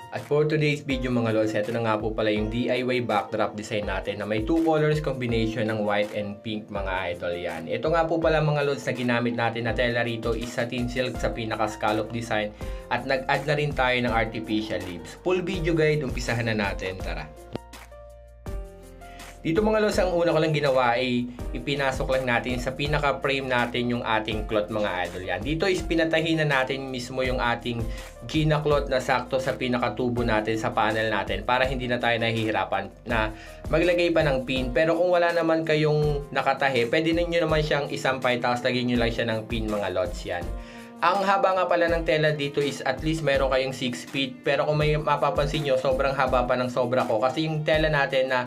At for today's video mga lods, ito na nga po pala yung DIY backdrop design natin na may 2 colors combination ng white and pink mga idol yan. Ito nga po pala mga lods na ginamit natin na tela rito is satin silk sa pinaka scallop design at nag-add na rin tayo ng artificial leaves. Full video guide, umpisahan na natin, tara! Dito mga lods, ang una ko lang ginawa ay ipinasok lang natin sa pinaka-frame natin yung ating cloth mga idol yan. Dito is pinatahin na natin mismo yung ating Gina cloth na sakto sa pinaka-tubo natin sa panel natin para hindi na tayo nahihirapan na maglagay pa ng pin. Pero kung wala naman kayong nakatahi, pwede ninyo naman siyang isampay tapos lagyan nyo lang siya ng pin mga lods yan. Ang haba nga pala ng tela dito is at least meron kayong 6 feet. Pero kung may mapapansin nyo, sobrang haba pa ng sobra ko kasi yung tela natin na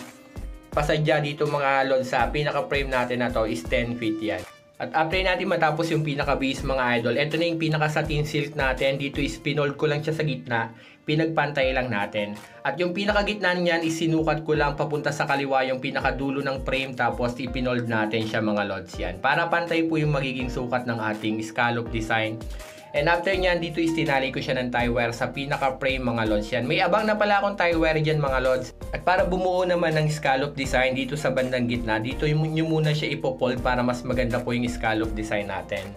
pasadya dito mga lods sa pinaka-frame natin na to is 10 feet yan. At after natin matapos yung pinaka-base mga idol, ito na yung pinaka-satin silk natin. Dito is pinold ko lang siya sa gitna, pinagpantay lang natin. At yung pinaka-gitna niyan is sinukat ko lang papunta sa kaliwa yung pinaka-dulo ng frame tapos ipinold natin siya mga lods yan. Para pantay po yung magiging sukat ng ating scallop design. And after nyan, dito is tinali ko siya ng tie wire sa pinaka-frame mga lods yan. May abang na pala akong tie wire dyan mga lods. At para bumuo naman ng scallop design dito sa bandang gitna, dito nyo muna siya ipopold para mas maganda po yung scallop design natin.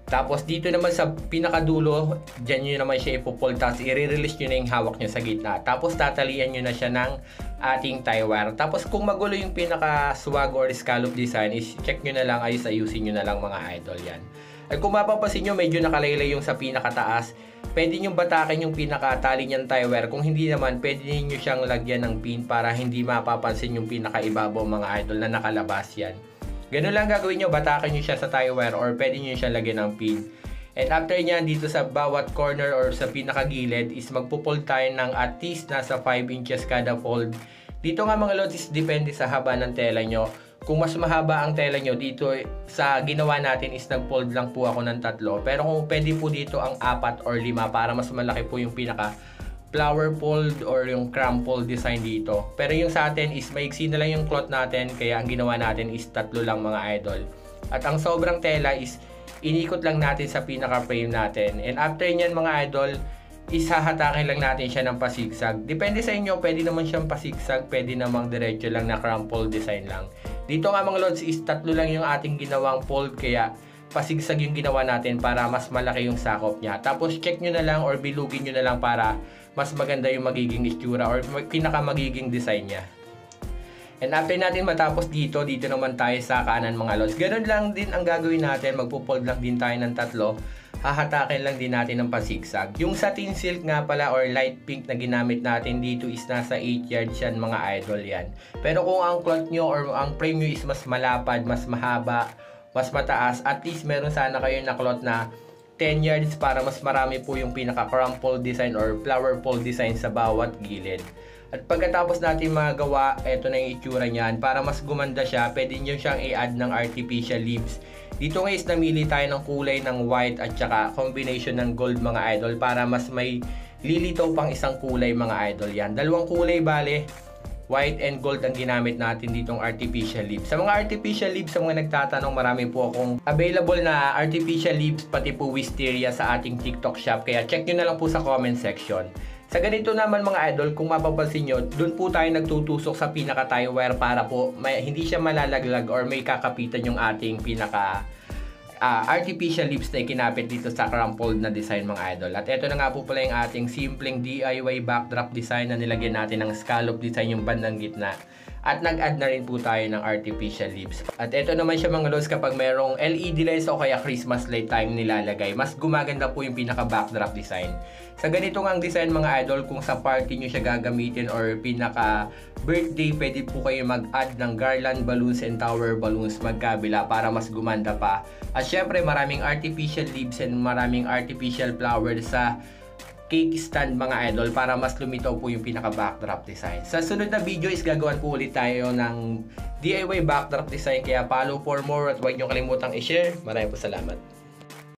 Tapos dito naman sa pinakadulo, dyan nyo naman siya ipopold. Tapos i-release nyo na yung hawak nyo sa gitna. Tapos tatalian nyo na siya ng ating tie wire. Tapos kung magulo yung pinaka-swag or scallop design, is check nyo na lang, ayusin nyo na lang mga idol yan. At kung mapapansin nyo, medyo nakalaylay yung sa pinakataas. Pwede nyo batakin yung pinakatali niyang tie wire. Kung hindi naman, pwede nyo siyang lagyan ng pin para hindi mapapansin yung pinakaibabaw mga idol na nakalabas yan. Ganun lang gagawin nyo, batakin nyo siya sa tie wire or pwede nyo siyang lagyan ng pin. And after nyan, dito sa bawat corner or sa pinakagilid is magpo-fold tayo ng at least nasa 5 inches kada fold. Dito nga mga lods, depende sa haba ng tela nyo. Kung mas mahaba ang tela nyo, dito sa ginawa natin is nag-fold lang po ako ng 3. Pero kung pwede po dito ang 4 or 5 para mas malaki po yung pinaka flower fold or yung crumple design dito. Pero yung sa atin is maiksi na lang yung cloth natin, kaya ang ginawa natin is 3 lang mga idol. At ang sobrang tela is inikot lang natin sa pinaka frame natin. And after nyan mga idol, isahatakin lang natin siya ng pasigsag. Depende sa inyo, pwede naman siyang pasigsag, pwede namang diretso lang na crumple design lang. Dito nga mga lods is 3 lang yung ating ginawang fold, kaya pasigsag yung ginawa natin para mas malaki yung sakop niya. Tapos check nyo na lang or bilugin nyo na lang para mas maganda yung magiging itsura or pinaka magiging design niya. And after natin matapos dito naman tayo sa kanan mga lods. Ganun lang din ang gagawin natin, magpo-fold lang din tayo ng 3. Hahatakin lang din natin ng pasigsag. Yung satin silk nga pala or light pink na ginamit natin dito is nasa 8 yards yan mga idol yan. Pero kung ang cloth nyo or ang frame nyo is mas malapad, mas mahaba, mas mataas, at least meron sana kayo na cloth na 10 yards para mas marami po yung pinaka crumple design or flower fold design sa bawat gilid. At pagkatapos natin magawa, eto na yung itsura niyan. Para mas gumanda siya, pwede nyo siyang i-add ng artificial leaves. Dito guys, namili tayo ng kulay ng white at saka combination ng gold mga idol para mas may lilitaw pang isang kulay mga idol yan. 2 kulay bale, white and gold ang ginamit natin ditong artificial leaves. Sa mga artificial leaves, sa mga nagtatanong, marami po akong available na artificial leaves pati po wisteria sa ating TikTok shop. Kaya check nyo na lang po sa comment section. Sa ganito naman mga idol, kung mapapansin nyo, dun po tayo nagtutusok sa pinaka tie wire para po hindi siya malalaglag or may kakapitan yung ating pinaka artificial leaves na ikinapit dito sa crumpled na design mga idol. At ito na nga po pala yung ating simpleng DIY backdrop design na nilagyan natin ng scallop design yung bandang gitna. At nag-add na rin po tayo ng artificial leaves. At ito naman siya mga lods, kapag mayroong LED lights o kaya Christmas light time nilalagay, mas gumaganda po yung pinaka backdrop design. Sa ganito nga ang design mga idol, kung sa party nyo siya gagamitin or pinaka birthday, pwede po kayo mag-add ng garland balloons and tower balloons magkabila para mas gumanda pa. At syempre maraming artificial leaves and maraming artificial flowers sa cake stand mga idol para mas lumitaw po yung pinaka backdrop design. Sa sunod na video is gagawan po ulit tayo ng DIY backdrop design, kaya follow for more at huwag nyo kalimutang i-share. Maraming po salamat.